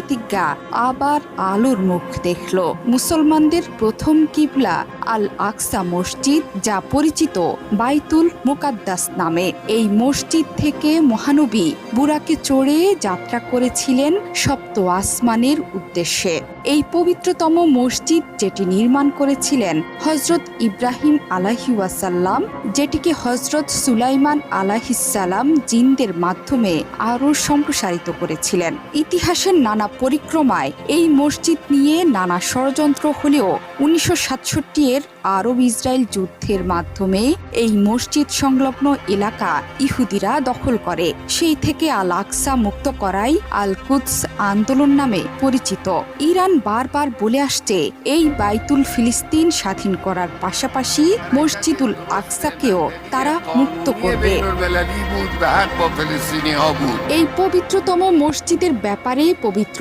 প্রতিজ্ঞা আবার আলোর মুখ দেখল। মুসলমানদের প্রথম কিবলা আল আকসা মসজিদ, যা পরিচিত বাইতুল মুকাদ্দাস নামে। এই মসজিদ থেকে মহানবী বুরাকে চড়ে যাত্রা করেছিলেন সপ্ত আসমানের উদ্দেশ্যে। এই পবিত্রতম মসজিদ, যেটি নির্মাণ করেছিলেন হযরত ইব্রাহিম আলাইহিওয়াসাল্লাম, যেটিকে হযরত সুলাইমান আলাইহিসসালাম জিনদের মাধ্যমে আরও সম্প্রসারিত করেছিলেন। ইতিহাসের নানা পরিক্রমায় এই মসজিদ নিয়ে নানা ষড়যন্ত্র হলেও 1967 এর আরব ইসরায়েল যুদ্ধের মাধ্যমে এই মসজিদ সংলগ্ন এলাকা ইহুদিরা দখল করে। সেই থেকে আল আকসা মুক্ত করাই আল কুদস আন্দোলন নামে পরিচিত। ইরান বারবার বলে আসছে এই বাইতুল ফিলিস্তিন স্বাধীন করার পাশাপাশি মসজিদুল আকসাকেও তারা মুক্ত করবে। এই পবিত্রতম মসজিদের ব্যাপারে পবিত্র